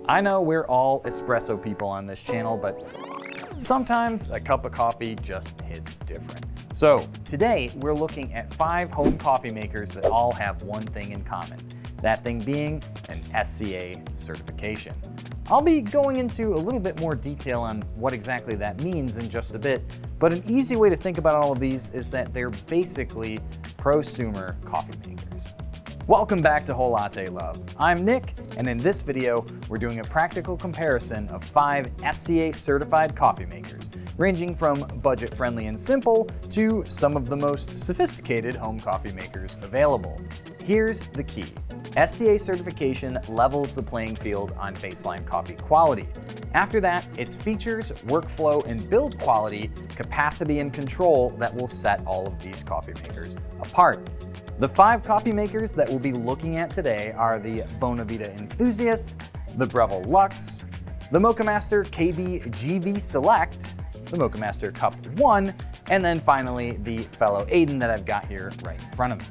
I know we're all espresso people on this channel, but sometimes a cup of coffee just hits different. So today we're looking at 5 home coffee makers that all have one thing in common. That thing being an SCA certification. I'll be going into a little bit more detail on what exactly that means in just a bit, but an easy way to think about all of these is that they're basically prosumer coffee makers. Welcome back to Whole Latte Love. I'm Nick, and in this video, we're doing a practical comparison of 5 SCA certified coffee makers, ranging from budget-friendly and simple to some of the most sophisticated home coffee makers available. Here's the key. SCA certification levels the playing field on baseline coffee quality. After that, it's features, workflow, and build quality, capacity, and control that will set all of these coffee makers apart. The 5 coffee makers that we'll be looking at today are the Bonavita Enthusiast, the Breville Luxe, the Moccamaster KBVG Select, the Moccamaster Cup One, and then finally the fellow Aiden that I've got here right in front of me.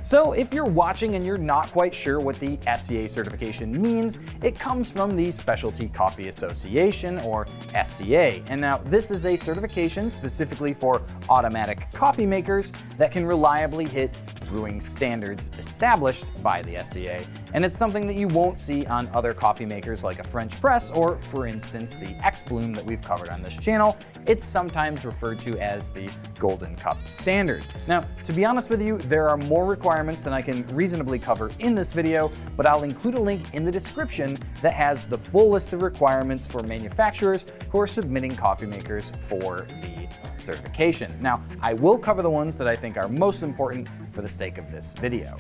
So if you're watching and you're not quite sure what the SCA certification means, it comes from the Specialty Coffee Association, or SCA. And now this is a certification specifically for automatic coffee makers that can reliably hit brewing standards established by the SCA. And it's something that you won't see on other coffee makers like a French press or, for instance, the X-Bloom that we've covered on this channel. It's sometimes referred to as the Golden Cup standard. Now, to be honest with you, there are more requirements than I can reasonably cover in this video, but I'll include a link in the description that has the full list of requirements for manufacturers who are submitting coffee makers for the certification. Now, I will cover the ones that I think are most important for the sake of this video.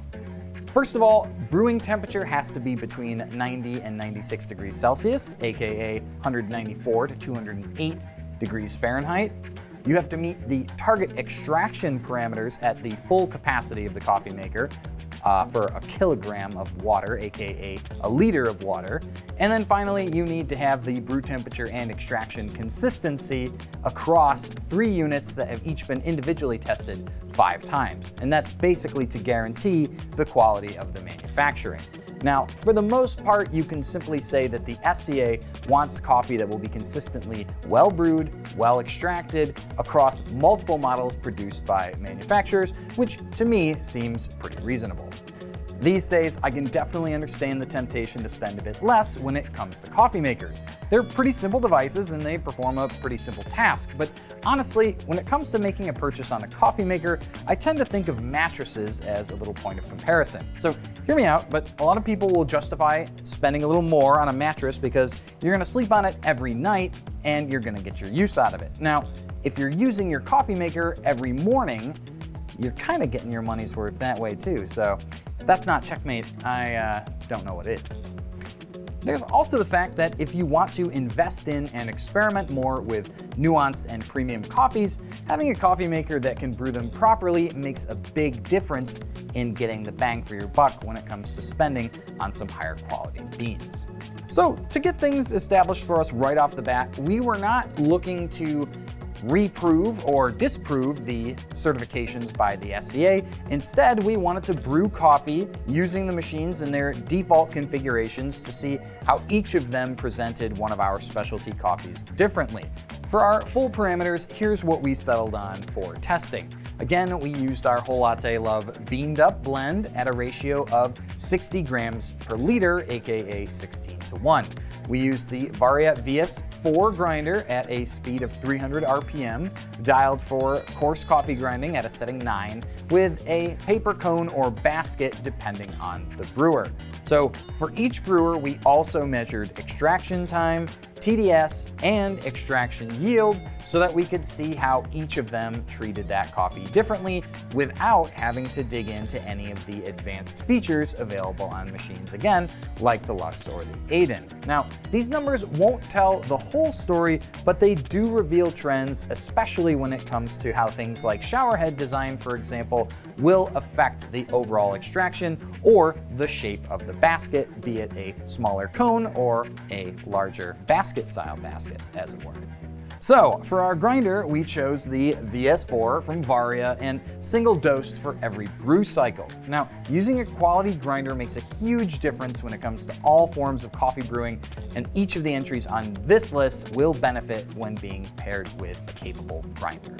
First of all, brewing temperature has to be between 90 and 96 degrees Celsius, aka 194 to 208 degrees Fahrenheit. You have to meet the target extraction parameters at the full capacity of the coffee maker for a kilogram of water, aka a liter of water. And then finally, you need to have the brew temperature and extraction consistency across 3 units that have each been individually tested 5 times. And that's basically to guarantee the quality of the manufacturing. Now, for the most part, you can simply say that the SCA wants coffee that will be consistently well brewed, well extracted across multiple models produced by manufacturers, which to me seems pretty reasonable. These days, I can definitely understand the temptation to spend a bit less when it comes to coffee makers. They're pretty simple devices and they perform a pretty simple task, but honestly, when it comes to making a purchase on a coffee maker, I tend to think of mattresses as a little point of comparison. So hear me out, but a lot of people will justify spending a little more on a mattress because you're gonna sleep on it every night and you're gonna get your use out of it. Now, if you're using your coffee maker every morning, you're kind of getting your money's worth that way too. So if that's not checkmate, I don't know what is. There's also the fact that if you want to invest in and experiment more with nuanced and premium coffees, having a coffee maker that can brew them properly makes a big difference in getting the bang for your buck when it comes to spending on some higher quality beans. So to get things established for us right off the bat, we were not looking to reprove or disprove the certifications by the SCA. Instead, we wanted to brew coffee using the machines in their default configurations to see how each of them presented one of our specialty coffees differently. For our full parameters, here's what we settled on for testing. Again, we used our Whole Latte Love beamed up blend at a ratio of 60 grams per liter, aka 16:1. We used the Varia Vias 4 grinder at a speed of 300 RPM, dialed for coarse coffee grinding at a setting 9, with a paper cone or basket depending on the brewer. So for each brewer, we also measured extraction time, TDS, and extraction yield so that we could see how each of them treated that coffee differently without having to dig into any of the advanced features available on machines again, like the Luxe or the Aiden. Now, these numbers won't tell the whole story, but they do reveal trends, especially when it comes to how things like shower head design, for example, will affect the overall extraction or the shape of the basket, be it a smaller cone or a larger basket-style basket, as it were. So for our grinder, we chose the VS4 from Varia and single dosed for every brew cycle. Now, using a quality grinder makes a huge difference when it comes to all forms of coffee brewing, and each of the entries on this list will benefit when being paired with a capable grinder.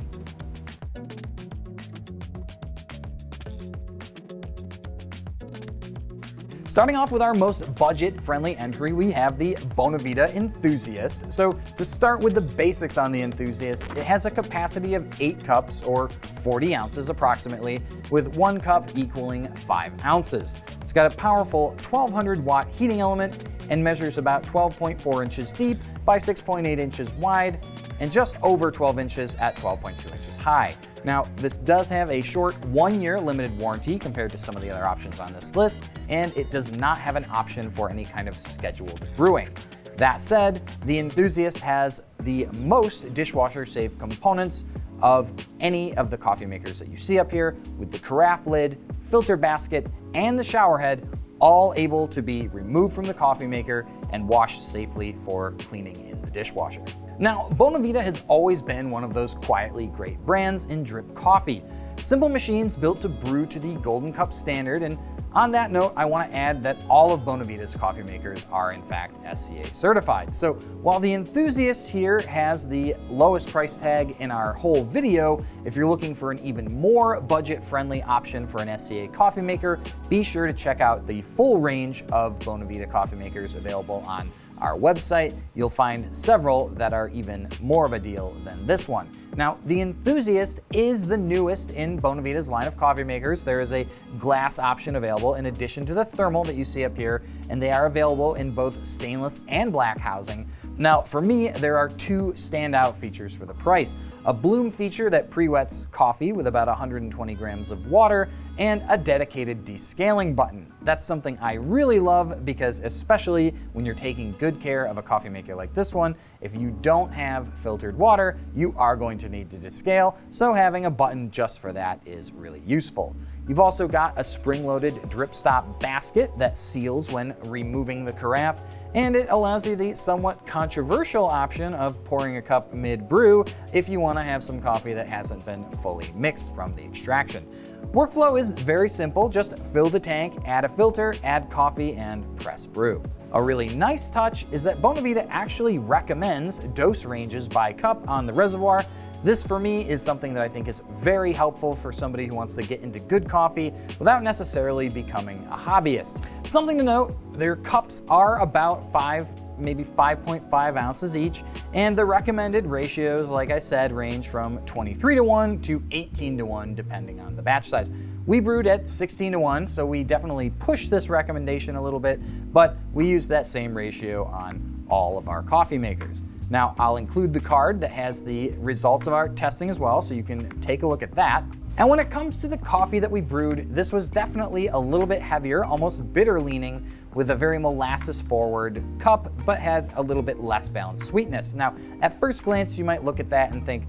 Starting off with our most budget-friendly entry, we have the Bonavita Enthusiast. So to start with the basics on the Enthusiast, it has a capacity of 8 cups or 40 ounces approximately, with 1 cup equaling 5 ounces. It's got a powerful 1200 watt heating element and measures about 12.4 inches deep by 6.8 inches wide and just over 12 inches at 12.2 inches high. Now, this does have a short 1-year limited warranty compared to some of the other options on this list, and it does not have an option for any kind of scheduled brewing. That said, the Enthusiast has the most dishwasher-safe components of any of the coffee makers that you see up here, with the carafe lid, filter basket, and the shower head all able to be removed from the coffee maker and washed safely for cleaning in the dishwasher. Now, Bonavita has always been one of those quietly great brands in drip coffee. Simple machines built to brew to the Golden Cup standard, and on that note, I want to add that all of Bonavita's coffee makers are in fact SCA certified. So while the Enthusiast here has the lowest price tag in our whole video, if you're looking for an even more budget-friendly option for an SCA coffee maker, be sure to check out the full range of Bonavita coffee makers available on our website. You'll find several that are even more of a deal than this one. Now, the Enthusiast is the newest in Bonavita's line of coffee makers. There is a glass option available in addition to the thermal that you see up here, and they are available in both stainless and black housing. Now, for me, there are 2 standout features for the price. A bloom feature that pre-wets coffee with about 120 grams of water, and a dedicated descaling button. That's something I really love because, especially when you're taking good care of a coffee maker like this one, if you don't have filtered water, you are going to need to descale, so having a button just for that is really useful. You've also got a spring-loaded drip stop basket that seals when removing the carafe, and it allows you the somewhat controversial option of pouring a cup mid-brew if you want to have some coffee that hasn't been fully mixed from the extraction. Workflow is very simple. Just fill the tank, add a filter, add coffee, and press brew. A really nice touch is that Bonavita actually recommends dose ranges by cup on the reservoir. This for me is something that I think is very helpful for somebody who wants to get into good coffee without necessarily becoming a hobbyist. Something to note, their cups are about 5.5 ounces each, and the recommended ratios, like I said, range from 23:1 to 18:1 depending on the batch size. We brewed at 16:1, so we definitely pushed this recommendation a little bit, but we used that same ratio on all of our coffee makers. Now, I'll include the card that has the results of our testing as well, so you can take a look at that. And when it comes to the coffee that we brewed, this was definitely a little bit heavier, almost bitter leaning, with a very molasses forward cup, but had a little bit less balanced sweetness. Now, at first glance, you might look at that and think,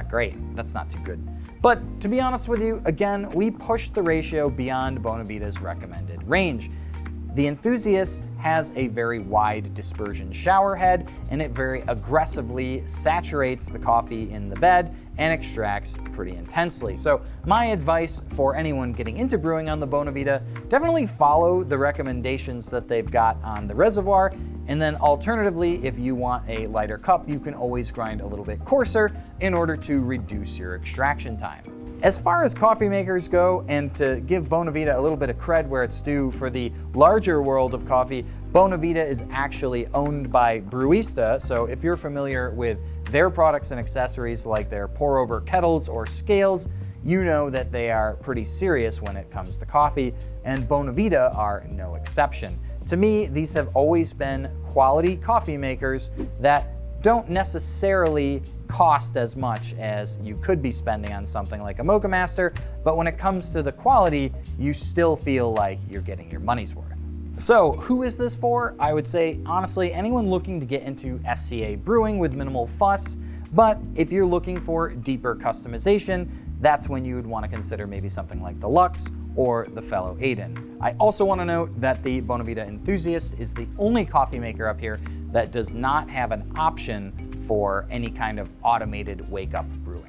great, that's not too good. But to be honest with you, again, we pushed the ratio beyond Bonavita's recommended range. The Enthusiast has a very wide dispersion shower head, and it very aggressively saturates the coffee in the bed and extracts pretty intensely. So my advice for anyone getting into brewing on the Bonavita, definitely follow the recommendations that they've got on the reservoir, and then alternatively, if you want a lighter cup, you can always grind a little bit coarser in order to reduce your extraction time. As far as coffee makers go, and to give Bonavita a little bit of cred where it's due for the larger world of coffee, Bonavita is actually owned by Brewista, so if you're familiar with their products and accessories like their pour-over kettles or scales, you know that they are pretty serious when it comes to coffee, and Bonavita are no exception. To me, these have always been quality coffee makers that don't necessarily cost as much as you could be spending on something like a Moccamaster, but when it comes to the quality, you still feel like you're getting your money's worth. So who is this for? I would say, honestly, anyone looking to get into SCA brewing with minimal fuss, but if you're looking for deeper customization, that's when you would want to consider maybe something like the Luxe or the fellow Aiden. I also want to note that the Bonavita Enthusiast is the only coffee maker up here that does not have an option for any kind of automated wake-up brewing.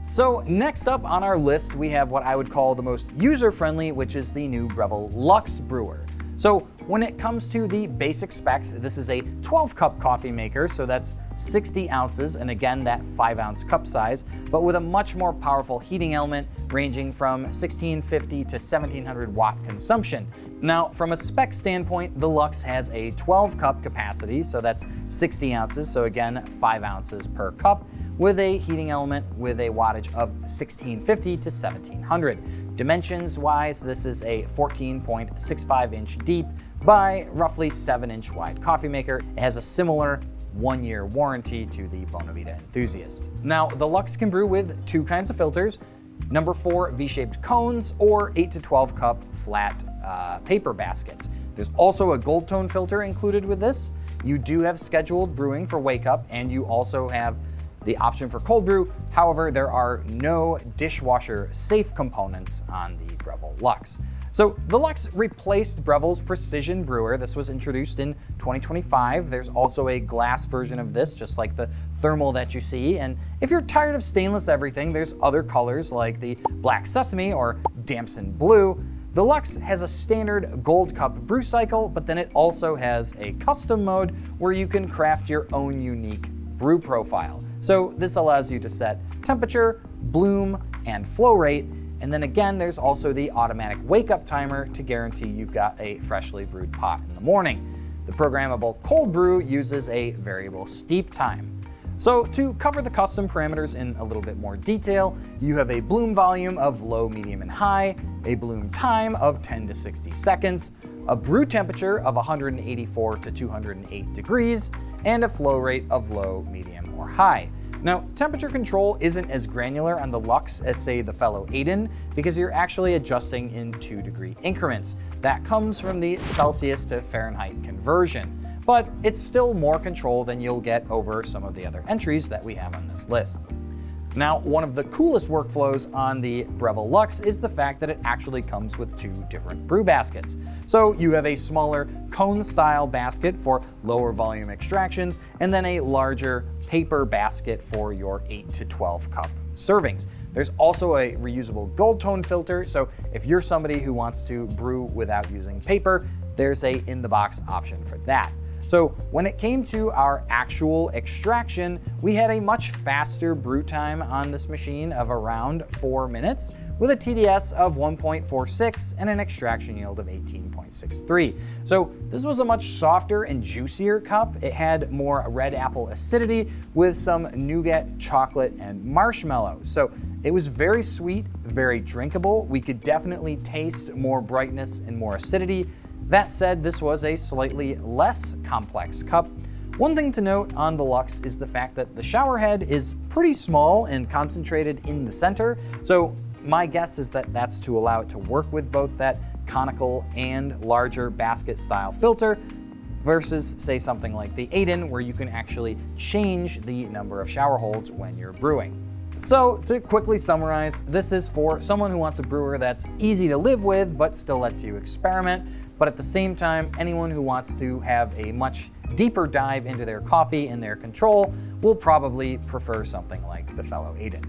So next up on our list, we have what I would call the most user-friendly, which is the new Breville Luxe Brewer. So when it comes to the basic specs, this is a 12-cup coffee maker, so that's 60 ounces, and again, that 5-ounce cup size, but with a much more powerful heating element ranging from 1650 to 1700 watt consumption. Now, from a spec standpoint, the Luxe has a 12-cup capacity, so that's 60 ounces, so again, 5 ounces per cup, with a heating element with a wattage of 1650 to 1700. Dimensions-wise, this is a 14.65-inch deep by roughly 7-inch wide coffee maker. It has a similar 1-year warranty to the Bonavita Enthusiast. Now, the Luxe can brew with 2 kinds of filters, number 4 V-shaped cones or 8 to 12 cup flat paper baskets. There's also a gold tone filter included with this. You do have scheduled brewing for wake up, and you also have the option for cold brew. However, there are no dishwasher safe components on the Breville Luxe. So the Luxe replaced Breville's Precision Brewer. This was introduced in 2025. There's also a glass version of this, just like the thermal that you see. And if you're tired of stainless everything, there's other colors like the Black Sesame or Damson Blue. The Luxe has a standard gold cup brew cycle, but then it also has a custom mode where you can craft your own unique brew profile. So this allows you to set temperature, bloom, and flow rate. And then again, there's also the automatic wake-up timer to guarantee you've got a freshly brewed pot in the morning. The programmable cold brew uses a variable steep time. So to cover the custom parameters in a little bit more detail, you have a bloom volume of low, medium, and high, a bloom time of 10 to 60 seconds, a brew temperature of 184 to 208 degrees, and a flow rate of low, medium, or high. Now, temperature control isn't as granular on the Luxe as, say, the fellow Aiden, because you're actually adjusting in 2-degree increments. That comes from the Celsius to Fahrenheit conversion, but it's still more control than you'll get over some of the other entries that we have on this list. Now, one of the coolest workflows on the Breville Luxe is the fact that it actually comes with 2 different brew baskets. So you have a smaller cone-style basket for lower volume extractions, and then a larger paper basket for your 8 to 12 cup servings. There's also a reusable gold tone filter, so if you're somebody who wants to brew without using paper, there's a in-the-box option for that. So when it came to our actual extraction, we had a much faster brew time on this machine of around 4 minutes with a TDS of 1.46 and an extraction yield of 18.63. So this was a much softer and juicier cup. It had more red apple acidity with some nougat, chocolate, and marshmallow. So it was very sweet, very drinkable. We could definitely taste more brightness and more acidity. That said, this was a slightly less complex cup. One thing to note on the Luxe is the fact that the shower head is pretty small and concentrated in the center. So my guess is that that's to allow it to work with both that conical and larger basket style filter versus, say, something like the Aiden, where you can actually change the number of shower holds when you're brewing. So to quickly summarize, this is for someone who wants a brewer that's easy to live with but still lets you experiment, but at the same time, anyone who wants to have a much deeper dive into their coffee and their control will probably prefer something like the fellow Aiden.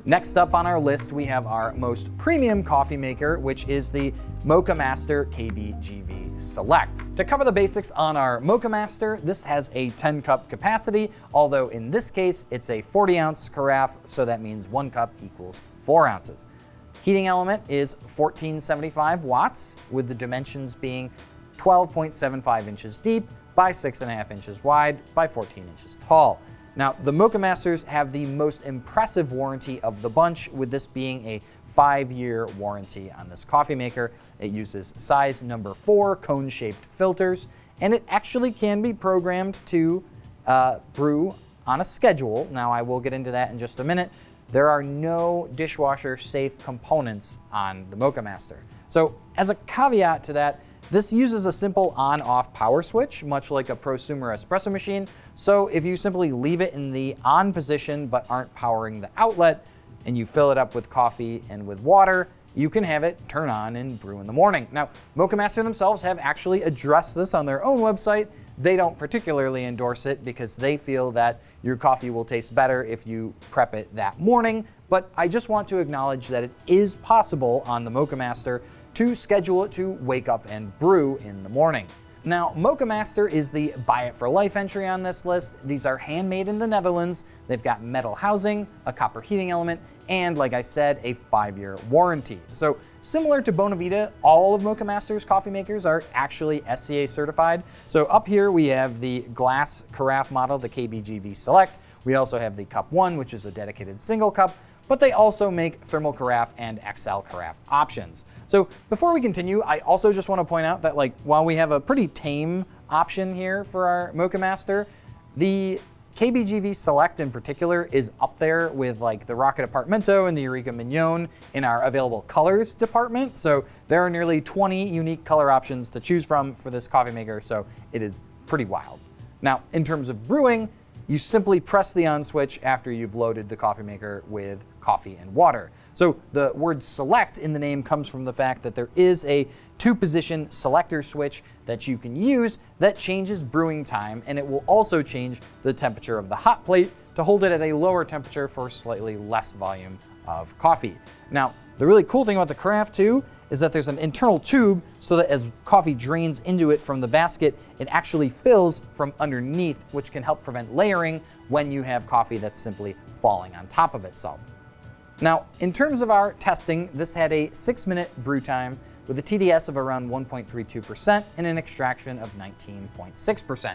Next up on our list, we have our most premium coffee maker, which is the Moccamaster KBVG Select. To cover the basics on our Moccamaster, this has a 10-cup capacity, although in this case, it's a 40-ounce carafe, so that means 1 cup equals 4 ounces. Heating element is 1475 watts, with the dimensions being 12.75 inches deep by 6.5 inches wide by 14 inches tall. Now, the Moccamasters have the most impressive warranty of the bunch, with this being a 5-year warranty on this coffee maker. It uses size number 4 cone-shaped filters, and it actually can be programmed to brew on a schedule. Now, I will get into that in just a minute. There are no dishwasher-safe components on the Moccamaster. So, as a caveat to that, this uses a simple on-off power switch, much like a prosumer espresso machine. So if you simply leave it in the on position but aren't powering the outlet, and you fill it up with coffee and with water, you can have it turn on and brew in the morning. Now, Moccamaster themselves have actually addressed this on their own website. They don't particularly endorse it because they feel that your coffee will taste better if you prep it that morning, but I just want to acknowledge that it is possible on the Moccamaster to schedule it to wake up and brew in the morning. Now, Moccamaster is the buy it for life entry on this list. These are handmade in the Netherlands. They've got metal housing, a copper heating element, and like I said, a 5-year warranty. So similar to Bonavita, all of Moccamaster's coffee makers are actually SCA certified. So up here we have the glass carafe model, the KBVG Select. We also have the Cup One, which is a dedicated single cup, but they also make thermal carafe and XL carafe options. So before we continue, I also just want to point out that while we have a pretty tame option here for our Moccamaster, the KBVG Select in particular is up there with the Rocket Apartmento and the Eureka Mignon in our available colors department. So there are nearly 20 unique color options to choose from for this coffee maker, so it is pretty wild. Now, in terms of brewing, you simply press the on switch after you've loaded the coffee maker with coffee and water. So the word select in the name comes from the fact that there is a 2-position selector switch that you can use that changes brewing time, and it will also change the temperature of the hot plate to hold it at a lower temperature for slightly less volume of coffee. Now, the really cool thing about the carafe too is that there's an internal tube so that as coffee drains into it from the basket, it actually fills from underneath, which can help prevent layering when you have coffee that's simply falling on top of itself. Now, in terms of our testing, this had a 6-minute brew time with a TDS of around 1.32% and an extraction of 19.6%.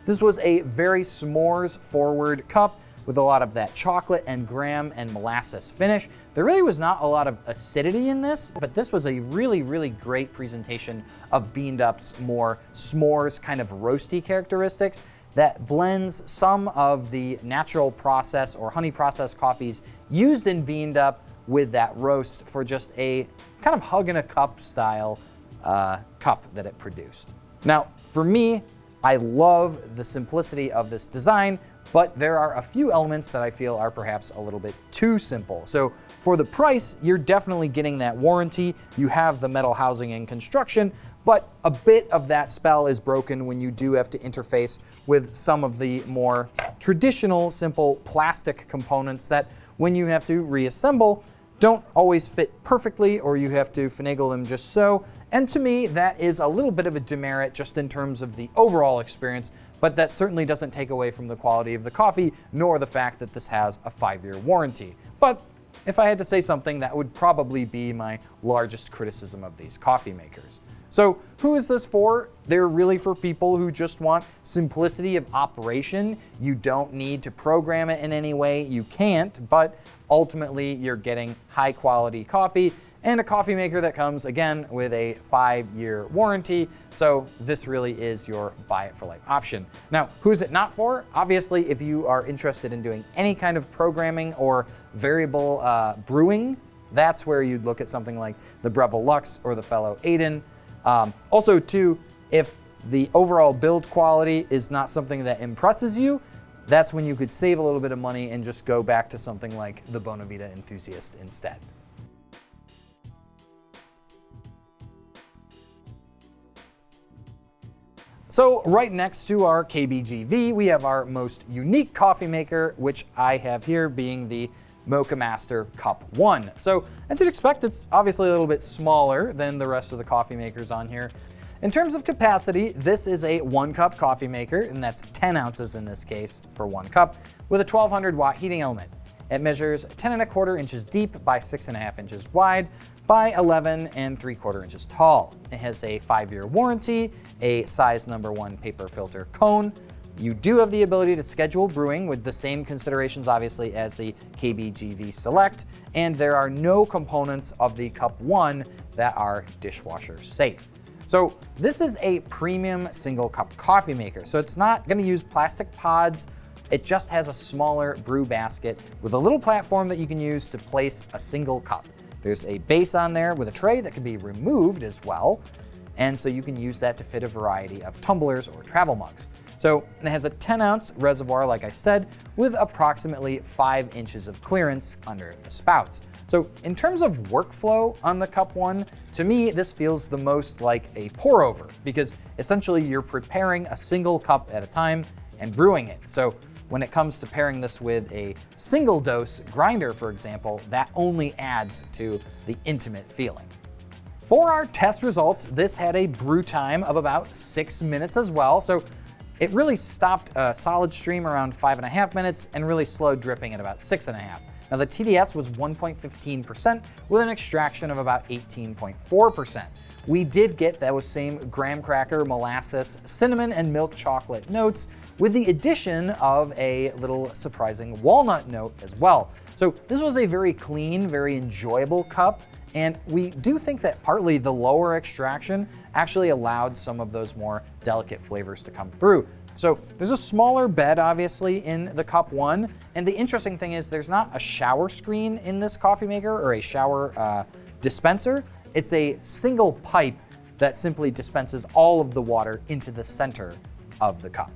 This was a very s'mores forward cup with a lot of that chocolate and graham and molasses finish. There really was not a lot of acidity in this, but this was a really, really great presentation of Beaned Up's more s'mores kind of roasty characteristics that blends some of the natural process or honey process coffees used in Beaned Up with that roast for just a kind of hug in a cup style cup that it produced. Now, for me, I love the simplicity of this design, but there are a few elements that I feel are perhaps a little bit too simple. So for the price, you're definitely getting that warranty. You have the metal housing and construction, but a bit of that spell is broken when you do have to interface with some of the more traditional, simple plastic components that when you have to reassemble, don't always fit perfectly, or you have to finagle them just so. And to me, that is a little bit of a demerit just in terms of the overall experience, but that certainly doesn't take away from the quality of the coffee, nor the fact that this has a 5-year warranty. But if I had to say something, that would probably be my largest criticism of these coffee makers. So who is this for? They're really for people who just want simplicity of operation. You don't need to program it in any way. You can't, but ultimately you're getting high quality coffee and a coffee maker that comes, again, with a 5-year warranty. So this really is your buy it for life option. Now, who's it not for? Obviously, if you are interested in doing any kind of programming or variable brewing, that's where you'd look at something like the Breville Luxe or the fellow Aiden. Also, too, if the overall build quality is not something that impresses you, that's when you could save a little bit of money and just go back to something like the Bonavita Enthusiast instead. So right next to our KBVG, we have our most unique coffee maker, which I have here being the Moccamaster Cup One. So as you'd expect, it's obviously a little bit smaller than the rest of the coffee makers on here. In terms of capacity, this is a 1-cup coffee maker, and that's 10 ounces in this case for 1 cup, with a 1200 watt heating element. It measures 10¼ inches deep by 6½ inches wide by 11¾ inches tall. It has a 5-year warranty, a size number 1 paper filter cone. You do have the ability to schedule brewing with the same considerations, obviously, as the KBVG Select, and there are no components of the Cup One that are dishwasher safe. So this is a premium single cup coffee maker. So it's not going to use plastic pods. It just has a smaller brew basket with a little platform that you can use to place a single cup. There's a base on there with a tray that can be removed as well. And so you can use that to fit a variety of tumblers or travel mugs. So it has a 10-ounce reservoir, like I said, with approximately 5 inches of clearance under the spouts. So in terms of workflow on the Cup One, to me, this feels the most like a pour over, because essentially you're preparing a single cup at a time and brewing it. So when it comes to pairing this with a single dose grinder, for example, that only adds to the intimate feeling. For our test results, this had a brew time of about 6 minutes as well. So it really stopped a solid stream around 5.5 minutes and really slowed dripping at about 6.5. Now the TDS was 1.15% with an extraction of about 18.4%. We did get those same graham cracker, molasses, cinnamon, and milk chocolate notes with the addition of a little surprising walnut note as well. So this was a very clean, very enjoyable cup. And we do think that partly the lower extraction actually allowed some of those more delicate flavors to come through. So there's a smaller bed, obviously, in the Cup One. And the interesting thing is there's not a shower screen in this coffee maker or a shower dispenser. It's a single pipe that simply dispenses all of the water into the center of the cup.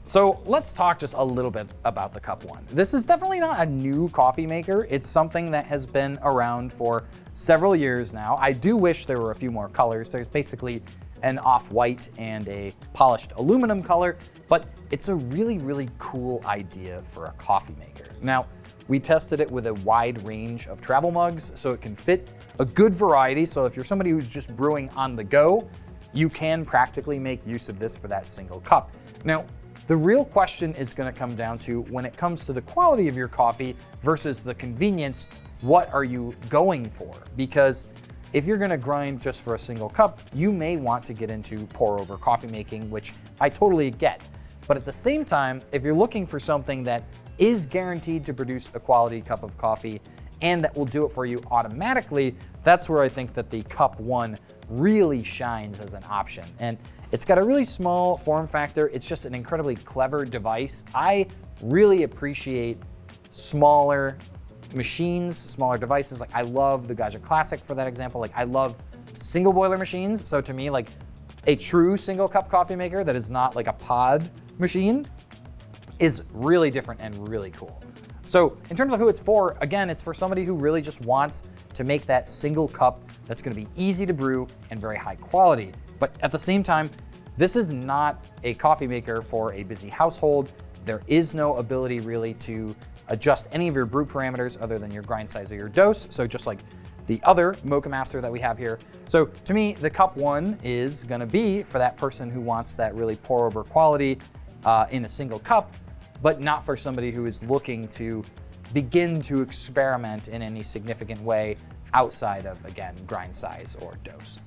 So let's talk just a little bit about the Cup One. This is definitely not a new coffee maker. It's something that has been around for several years now. I do wish there were a few more colors. There's basically an off-white and a polished aluminum color, but it's a really, really cool idea for a coffee maker. Now, we tested it with a wide range of travel mugs, so it can fit a good variety. So if you're somebody who's just brewing on the go, you can practically make use of this for that single cup. Now, the real question is going to come down to, when it comes to the quality of your coffee versus the convenience, what are you going for? Because if you're going to grind just for a single cup, you may want to get into pour over coffee making, which I totally get. But at the same time, if you're looking for something that is guaranteed to produce a quality cup of coffee and that will do it for you automatically, that's where I think that the Cup One really shines as an option. And it's got a really small form factor. It's just an incredibly clever device. I really appreciate smaller machines, smaller devices. Like, I love the Gajah Classic for that example. Like, I love single boiler machines. So to me, like, a true single cup coffee maker that is not like a pod machine is really different and really cool. So in terms of who it's for, again, it's for somebody who really just wants to make that single cup that's going to be easy to brew and very high quality. But at the same time, this is not a coffee maker for a busy household. There is no ability really to adjust any of your brew parameters other than your grind size or your dose. So just like the other Moccamaster that we have here. So to me, the Cup One is going to be for that person who wants that really pour over quality in a single cup, but not for somebody who is looking to begin to experiment in any significant way outside of, again, grind size or dose.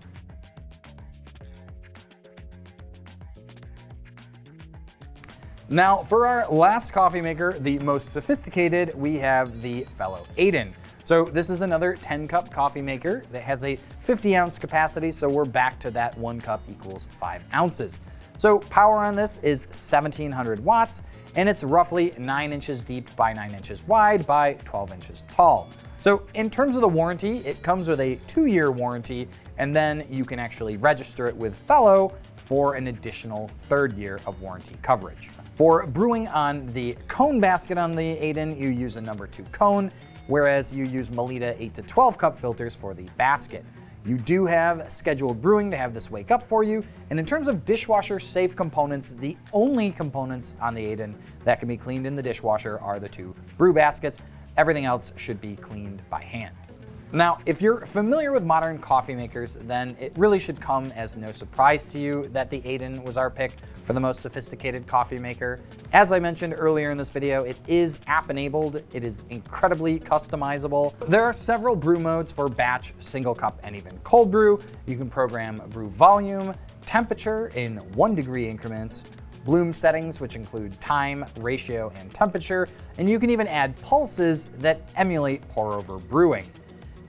Now, for our last coffee maker, the most sophisticated, we have the fellow Aiden. So this is another 10-cup coffee maker that has a 50-ounce capacity, so we're back to that 1 cup equals 5 ounces. So power on this is 1700 watts, and it's roughly 9 inches deep by 9 inches wide by 12 inches tall. So in terms of the warranty, it comes with a 2-year warranty, and then you can actually register it with Fellow for an additional 3rd year of warranty coverage. For brewing on the cone basket on the Aiden, you use a number 2 cone, whereas you use Melita 8 to 12 cup filters for the basket. You do have scheduled brewing to have this wake up for you. And in terms of dishwasher safe components, the only components on the Aiden that can be cleaned in the dishwasher are the 2 brew baskets. Everything else should be cleaned by hand. Now, if you're familiar with modern coffee makers, then it really should come as no surprise to you that the Aiden was our pick for the most sophisticated coffee maker. As I mentioned earlier in this video, it is app-enabled. It is incredibly customizable. There are several brew modes for batch, single cup, and even cold brew. You can program brew volume, temperature in 1 degree increments, bloom settings, which include time, ratio, and temperature, and you can even add pulses that emulate pour-over brewing.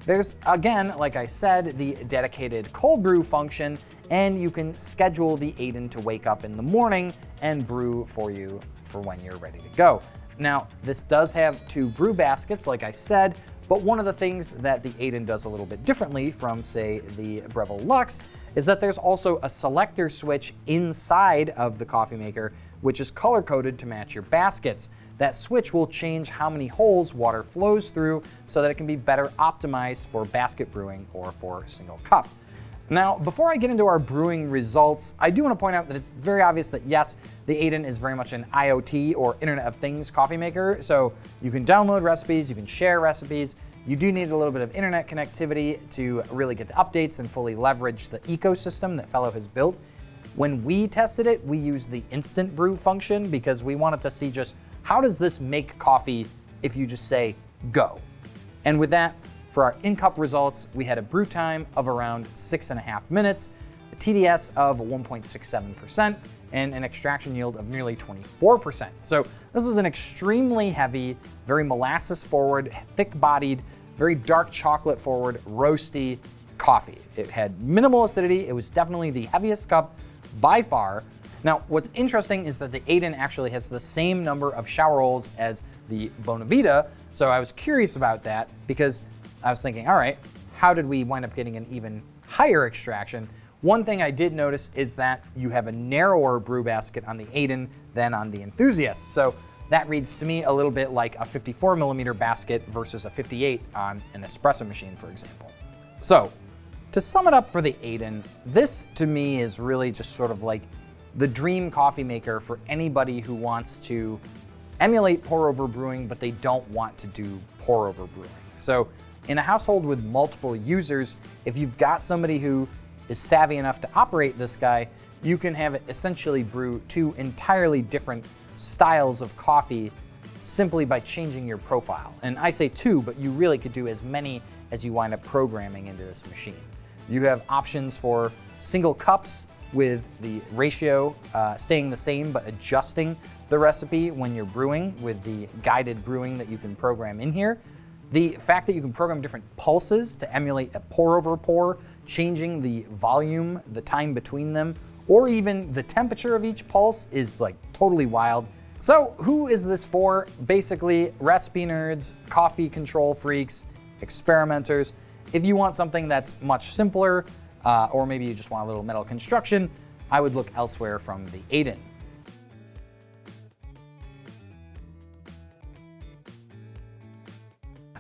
There's, again, like I said, the dedicated cold brew function, and you can schedule the Aiden to wake up in the morning and brew for you for when you're ready to go. Now, this does have 2 brew baskets, like I said, But one of the things that the Aiden does a little bit differently from, say, the Breville Luxe is that there's also a selector switch inside of the coffee maker, which is color-coded to match your baskets. That switch will change how many holes water flows through so that it can be better optimized for basket brewing or for single cup. Now, before I get into our brewing results, I do want to point out that it's very obvious that yes, the Aiden is very much an IoT or Internet of Things coffee maker. So you can download recipes, you can share recipes. You do need a little bit of internet connectivity to really get the updates and fully leverage the ecosystem that Fellow has built. When we tested it, we used the instant brew function because we wanted to see just how does this make coffee if you just say go. And with that, for our in-cup results, we had a brew time of around 6.5 minutes, a TDS of 1.67%, and an extraction yield of nearly 24%. So this was an extremely heavy, very molasses-forward, thick-bodied, very dark chocolate-forward, roasty coffee. It had minimal acidity. It was definitely the heaviest cup by far. Now, what's interesting is that the Aiden actually has the same number of shower holes as the Bonavita, so I was curious about that because I was thinking, all right, how did we wind up getting an even higher extraction? One thing I did notice is that you have a narrower brew basket on the Aiden than on the Enthusiast. So that reads to me a little bit like a 54 millimeter basket versus a 58 on an espresso machine, for example. So to sum it up for the Aiden, this to me is really just sort of like the dream coffee maker for anybody who wants to emulate pour-over brewing, but they don't want to do pour-over brewing. So in a household with multiple users, if you've got somebody who is savvy enough to operate this guy, you can have it essentially brew two entirely different styles of coffee simply by changing your profile. And I say two, but you really could do as many as you wind up programming into this machine. You have options for single cups with the ratio staying the same but adjusting the recipe when you're brewing with the guided brewing that you can program in here. The fact that you can program different pulses to emulate a pour-over pour, changing the volume, the time between them, or even the temperature of each pulse is like totally wild. So who is this for? Basically, recipe nerds, coffee control freaks, experimenters. If you want something that's much simpler, or maybe you just want a little metal construction, I would look elsewhere from the Aiden.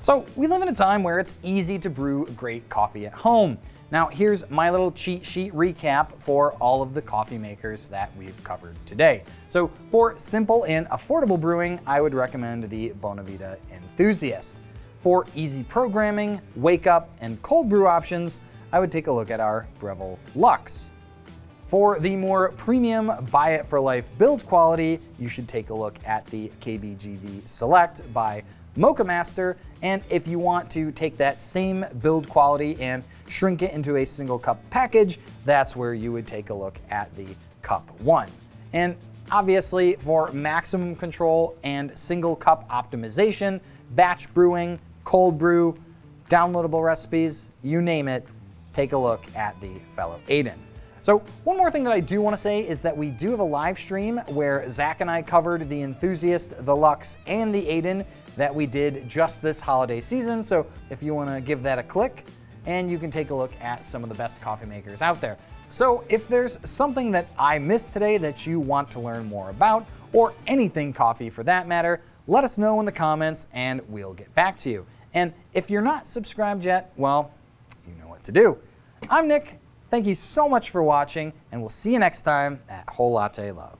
So we live in a time where it's easy to brew great coffee at home. Now here's my little cheat sheet recap for all of the coffee makers that we've covered today. So for simple and affordable brewing, I would recommend the Bonavita Enthusiast. For easy programming, wake up, and cold brew options, I would take a look at our Breville Luxe. For the more premium buy it for life build quality, you should take a look at the KBVG Select by Moccamaster, and if you want to take that same build quality and shrink it into a single cup package, that's where you would take a look at the Cup One. And obviously for maximum control and single cup optimization, batch brewing, cold brew, downloadable recipes, you name it, take a look at the fellow Aiden. So one more thing that I do want to say is that we do have a live stream where Zach and I covered the Enthusiast, the Luxe, and the Aiden that we did just this holiday season. So if you want to give that a click, and you can take a look at some of the best coffee makers out there. So if there's something that I missed today that you want to learn more about, or anything coffee for that matter, let us know in the comments and we'll get back to you. And if you're not subscribed yet, well, you know what to do. I'm Nick. Thank you so much for watching, and we'll see you next time at Whole Latte Love.